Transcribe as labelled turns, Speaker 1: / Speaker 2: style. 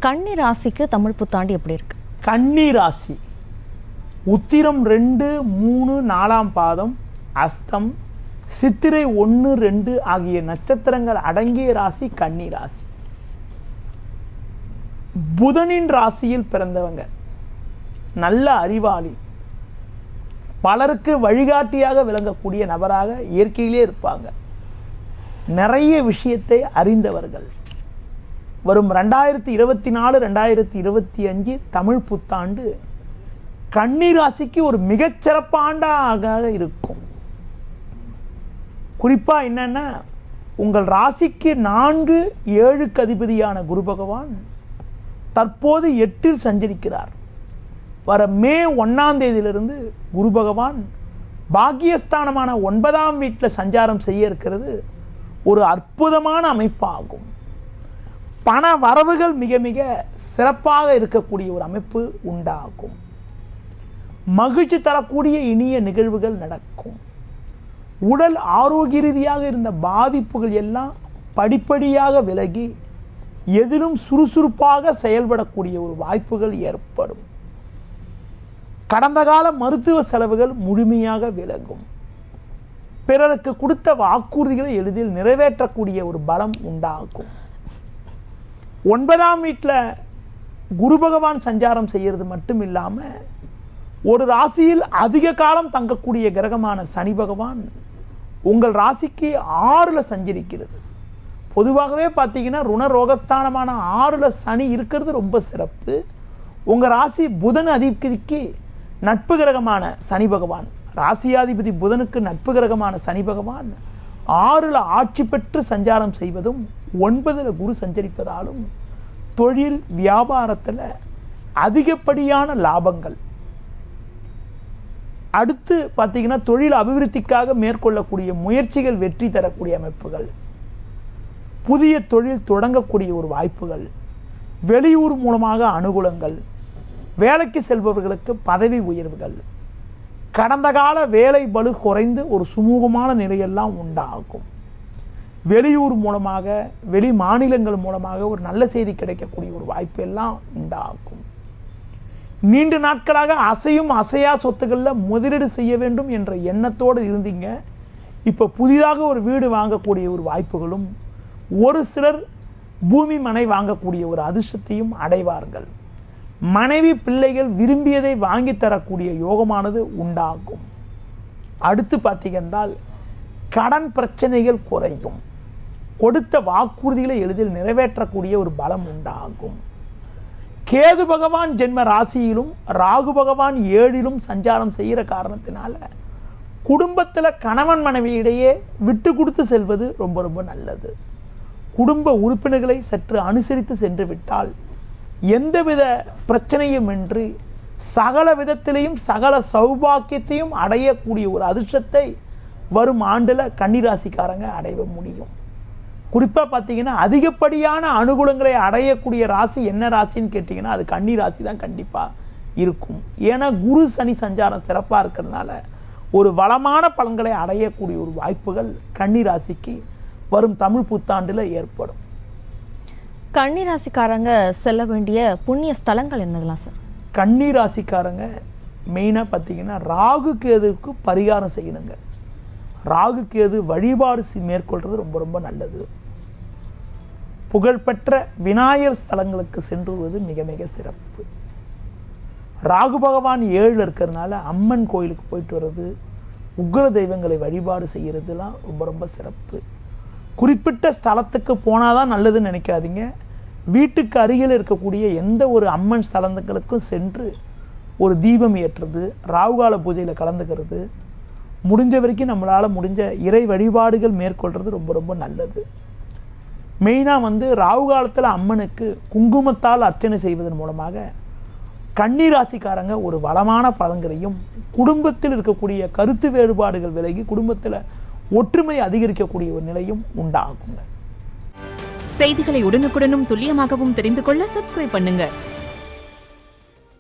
Speaker 1: கன்னி ராசிக்கு தமிழ் புத்தாண்டு எப்படி இருக்கு?
Speaker 2: கன்னி ராசி உத்திரம் 2, 3, 4ஆம் பாதம், அஸ்தம், சித்திரை 1, 2 ஆகிய நட்சத்திரங்கள் அடங்கிய ராசி கன்னி ராசி. புதனின் ராசியில் பிறந்தவங்க நல்ல அறிவாளி, பலருக்கு வழிகாட்டியாக விளங்கக்கூடிய நபராக இயற்கையிலே இருப்பாங்க. நிறைய விஷயத்தை அறிந்தவர்கள். வரும் 2024 2025 தமிழ் புத்தாண்டு கன்னி ராசிக்கு ஒரு மிகச்சிறப்பான ஆண்டாக இருக்கும். குறிப்பாக என்னன்னா, உங்கள் ராசிக்கு 4, 7க்கு அதிபதியான குரு பகவான் தற்போது 8இல் சஞ்சரிக்கிறார். வர மே 1ஆம் தேதியிலிருந்து குரு பகவான் பாக்கியஸ்தானமான 9ஆம் வீட்டில் சஞ்சாரம் செய்ய இருக்கிறது ஒரு அற்புதமான அமைப்பாகும். பண வரவுகள் மிக மிக சிறப்பாக இருக்கக்கூடிய ஒரு அமைப்பு உண்டாகும். மகிழ்ச்சி தரக்கூடிய இனிய நிகழ்வுகள் நடக்கும். உடல் ஆரோக்கிய ரீதியாக இருந்த பாதிப்புகள் எல்லாம் படிப்படியாக விலகி எதிலும் சுறுசுறுப்பாக செயல்படக்கூடிய ஒரு வாய்ப்புகள் ஏற்படும். கடந்த கால மருத்துவ செலவுகள் முழுமையாக விலகும். பிறருக்கு கொடுத்த வாக்குறுதிகளை எளிதில் நிறைவேற்றக்கூடிய ஒரு பலம் உண்டாகும். 9ஆம் வீட்டில் குரு பகவான் சஞ்சாரம் செய்கிறது மட்டும் இல்லாமல் ஒரு ராசியில் அதிக காலம் தங்கக்கூடிய கிரகமான சனி பகவான் உங்கள் ராசிக்கு 6ல் சஞ்சரிக்கிறது. பொதுவாகவே பார்த்தீங்கன்னா ருணரோகஸ்தானமான 6ல் சனி இருக்கிறது ரொம்ப சிறப்பு. உங்கள் ராசி புதன் அதிபதிக்கு நட்பு கிரகமான சனி பகவான், ராசியாதிபதி புதனுக்கு நட்பு கிரகமான சனி பகவான் 6ல் ஆட்சி பெற்று சஞ்சாரம் செய்வதும் 9ல் குரு சஞ்சரிப்பதாலும் தொழில் வியாபாரத்தில் அதிகப்படியான லாபங்கள். அடுத்து பார்த்தீங்கன்னா தொழில் அபிவிருத்திக்காக மேற்கொள்ளக்கூடிய முயற்சிகள் வெற்றி தரக்கூடிய அமைப்புகள், புதிய தொழில் தொடங்கக்கூடிய ஒரு வாய்ப்புகள், வெளியூர் மூலமாக அனுகூலங்கள், வேலைக்கு செல்பவர்களுக்கு பதவி உயர்வுகள், கடந்த கால வேலை பளு குறைந்து ஒரு சுமூகமான நிலையெல்லாம் உண்டாகும். வெளியூர் மூலமாக வெளி மாநிலங்கள் மூலமாக ஒரு நல்ல செய்தி கிடைக்கக்கூடிய ஒரு வாய்ப்பு எல்லாம் உண்டாகும். நீண்ட நாட்களாக அசையும் அசையா சொத்துக்களில் முதலீடு செய்ய வேண்டும் என்ற எண்ணத்தோடு இருந்தீங்க. இப்போ புதிதாக ஒரு வீடு வாங்கக்கூடிய ஒரு வாய்ப்புகளும், ஒரு சிலர் பூமி மனை வாங்கக்கூடிய ஒரு அதிர்ஷ்டத்தையும் அடைவார்கள். மனைவி பிள்ளைகள் விரும்பியதை வாங்கி தரக்கூடிய யோகமானது உண்டாகும். அடுத்து பார்த்தீங்கன்றால் கடன் பிரச்சனைகள் குறையும். கொடுத்த வாக்குறுதிகளை எளிதில் நிறைவேற்றக்கூடிய ஒரு பலம் உண்டாகும். கேது பகவான் ஜென்ம ராசியிலும் ராகு பகவான் 7லும் சஞ்சாரம் செய்கிற காரணத்தினால குடும்பத்தில் கணவன் மனைவியிடையே விட்டு கொடுத்து செல்வது ரொம்ப ரொம்ப நல்லது. குடும்ப உறுப்பினர்களை சற்று அனுசரித்து சென்று விட்டால் எந்தவித பிரச்சனையும் இன்றி சகல விதத்திலையும் சகல சௌபாக்கியத்தையும் அடையக்கூடிய ஒரு அதிர்ஷ்டத்தை வரும் ஆண்டில் கன்னிராசிக்காரங்க அடைய முடியும். குறிப்பாக பார்த்தீங்கன்னா அதிகப்படியான அனுகூலங்களை அடையக்கூடிய ராசி என்ன ராசின்னு கேட்டிங்கன்னா அது கன்னி ராசி தான் கண்டிப்பாக இருக்கும். ஏன்னா குரு சனி சஞ்சாரம் சிறப்பாக இருக்கிறதுனால ஒரு வளமான பலன்களை அடையக்கூடிய ஒரு வாய்ப்புகள் கன்னி ராசிக்கு வரும் தமிழ் புத்தாண்டில் ஏற்படும்.
Speaker 1: கன்னி ராசிக்காரங்க செல்ல வேண்டிய புண்ணிய ஸ்தலங்கள் என்னதெல்லாம் சார்?
Speaker 2: கன்னி ராசிக்காரங்க மெயினாக பார்த்தீங்கன்னா ராகு கேதுக்கு பரிகாரம் செய்யணுங்க. ராகு கேது வழிபாடு மேற்கொள்வது ரொம்ப ரொம்ப நல்லது. புகழ்பெற்ற விநாயகர் ஸ்தலங்களுக்கு சென்றுவது மிக மிக சிறப்பு. ராகு பகவான் 7ல் இருக்கிறதுனால அம்மன் கோயிலுக்கு போயிட்டு வர்றது, உக்ர தெய்வங்களை வழிபாடு செய்கிறதுலாம் ரொம்ப ரொம்ப சிறப்பு. குறிப்பிட்ட ஸ்தலத்துக்கு போனால் தான் நல்லதுன்னு நினைக்காதீங்க. வீட்டுக்கு அருகில் இருக்கக்கூடிய எந்த ஒரு அம்மன் ஸ்தலங்களுக்கும் சென்று ஒரு தீபம் ஏற்றுறது, ராகுகால பூஜையில் கலந்துக்கிறது, முடிஞ்ச வரைக்கும் நம்மளால் முடிஞ்ச இறை வழிபாடுகள் மேற்கொள்கிறது ரொம்ப ரொம்ப நல்லது. மெயினாக ராகு காலத்தில் அம்மனுக்கு குங்குமத்தால் அர்ச்சனை செய்வதன் மூலமாக கன்னி ராசிக்காரங்க ஒரு வளமான பலன்களையும், குடும்பத்தில் இருக்கக்கூடிய கருத்து வேறுபாடுகள் விலகி குடும்பத்தில் ஒற்றுமை அதிகரிக்கக்கூடிய ஒரு நிலையும் உண்டாகுங்க.
Speaker 3: செய்திகளை உடனுக்குடனும் துல்லியமாகவும் தெரிந்து கொள்ள சப்ஸ்கிரைப் பண்ணுங்க.